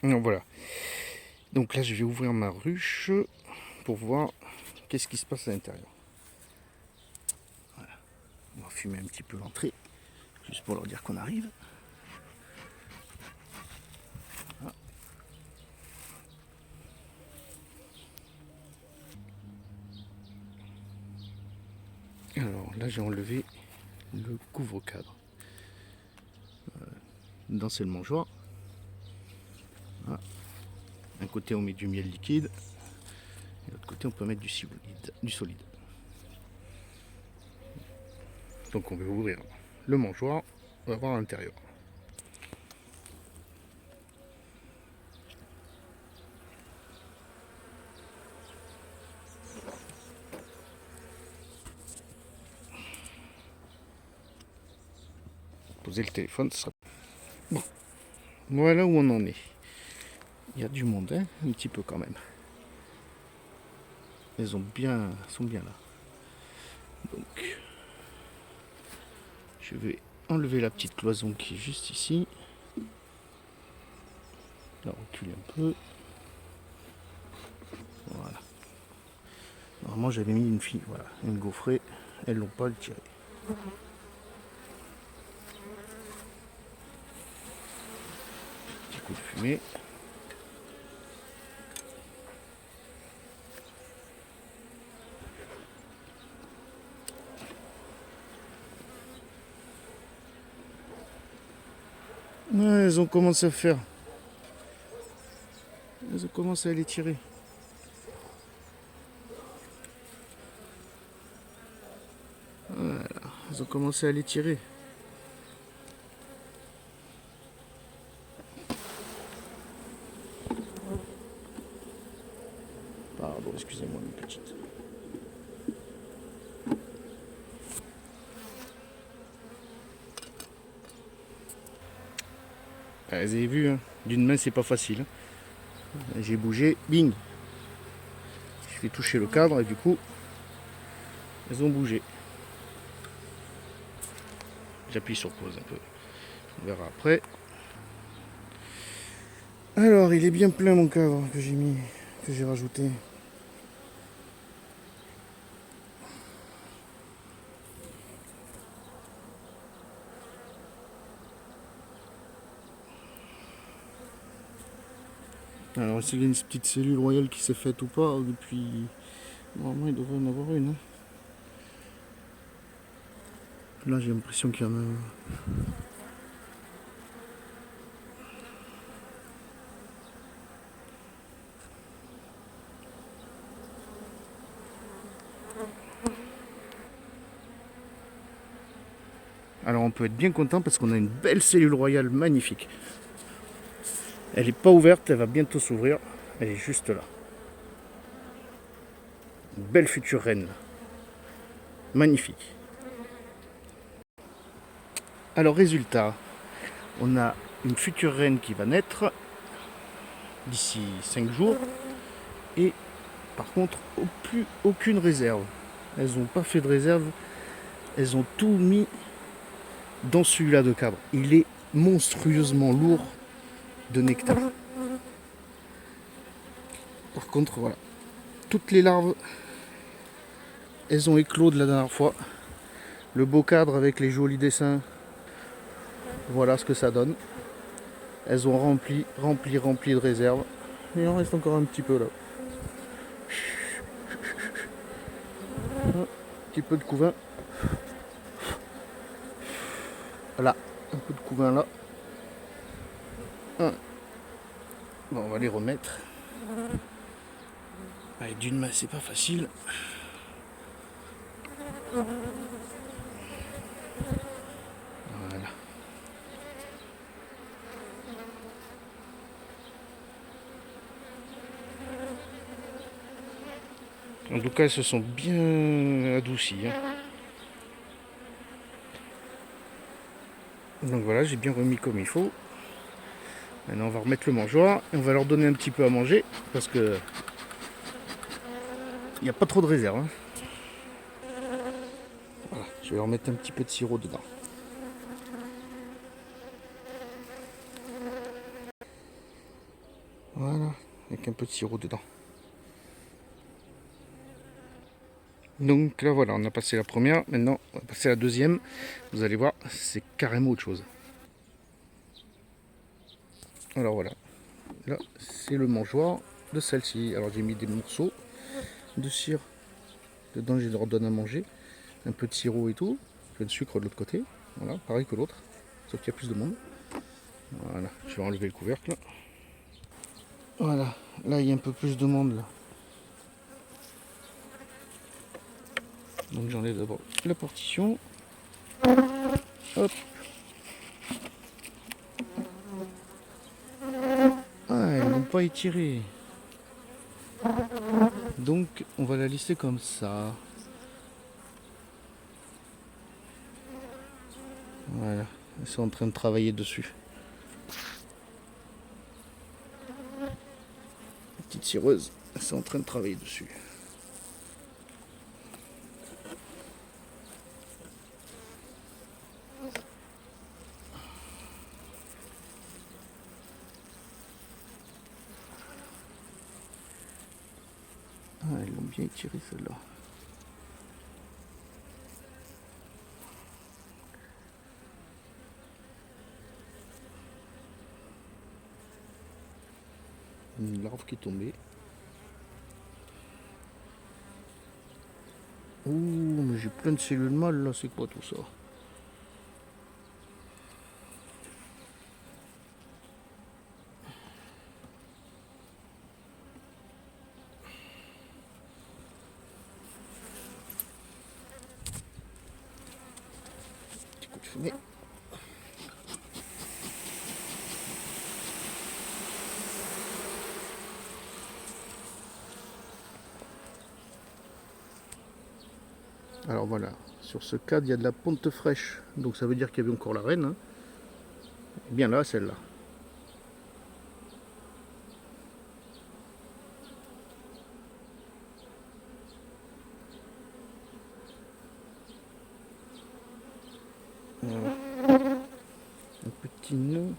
Donc voilà. Donc là, je vais ouvrir ma ruche pour voir qu'est-ce qui se passe à l'intérieur. Voilà. On va fumer un petit peu l'entrée, juste pour leur dire qu'on arrive. Voilà. Alors là, j'ai enlevé le couvre-cadre. Dans c'est le mangeoire. Voilà. D'un côté, on met du miel liquide. Et de l'autre côté, on peut mettre du solide. Donc on va ouvrir le mangeoir. On va voir à l'intérieur. Poser le téléphone, ça sera... Bon, voilà où on en est. Il y a du monde, hein, un petit peu quand même. Elles sont bien là. Donc, je vais enlever la petite cloison qui est juste ici. La reculer un peu. Voilà. Normalement, j'avais mis une fille, voilà, une gaufrée. Elles l'ont pas, le tiré. Petit coup de fumée. Ouais, elles ont commencé à faire. Elles ont commencé à les tirer. Voilà, elles ont commencé à les tirer. Pardon, excusez-moi, mes petites. Vous avez vu, hein, d'une main, c'est pas facile. Hein. J'ai bougé, bing. Je fais toucher le cadre et du coup, elles ont bougé. J'appuie sur pause un peu. On verra après. Alors, il est bien plein mon cadre que j'ai rajouté. Alors, est-ce qu'il y a une petite cellule royale qui s'est faite ou pas depuis... Normalement, il devrait en avoir une. Hein. Là, j'ai l'impression qu'il y en a... Alors, on peut être bien content parce qu'on a une belle cellule royale magnifique. Elle n'est pas ouverte, elle va bientôt s'ouvrir. Elle est juste là. Une belle future reine. Magnifique. Alors, résultat, on a une future reine qui va naître d'ici 5 jours. Et par contre, plus aucune réserve. Elles n'ont pas fait de réserve. Elles ont tout mis dans celui-là de cadre. Il est monstrueusement lourd de nectar. Par contre, voilà. Toutes les larves, elles ont éclos de la dernière fois. Le beau cadre avec les jolis dessins, voilà ce que ça donne. Elles ont rempli de réserves. Il en reste encore un petit peu là. Un petit peu de couvain. Voilà, un peu de couvain là. Bon, on va les remettre. Allez, d'une main, c'est pas facile. Voilà. En tout cas, elles se sont bien adoucies. Hein. Donc voilà, j'ai bien remis comme il faut. Maintenant, on va remettre le mangeoire et on va leur donner un petit peu à manger parce que il n'y a pas trop de réserve. Hein. Voilà, je vais leur mettre un petit peu de sirop dedans. Voilà, avec un peu de sirop dedans. Donc là voilà, on a passé la première, maintenant on va passer à la deuxième. Vous allez voir, c'est carrément autre chose. Alors voilà, là c'est le mangeoire de celle-ci. Alors j'ai mis des morceaux de cire dedans, je leur donne à manger. Un peu de sirop et tout, un peu de sucre de l'autre côté. Voilà, pareil que l'autre, sauf qu'il y a plus de monde. Voilà, je vais enlever le couvercle. Voilà, là il y a un peu plus de monde là. Donc j'enlève d'abord la partition. Hop. Ah, ils n'ont pas étiré. Donc on va la lister comme ça. Voilà, ils sont en train de travailler dessus. La petite cireuse, ils sont en train de travailler dessus. Ah, ils l'ont bien étiré celle-là. Une larve qui est tombée. Ouh, mais j'ai plein de cellules mâles là, c'est quoi tout ça? Petit coup de fumée. Alors voilà, sur ce cadre il y a de la ponte fraîche, donc ça veut dire qu'il y avait encore la reine. Hein. Et bien là, celle-là. Voilà. Un petit nœud.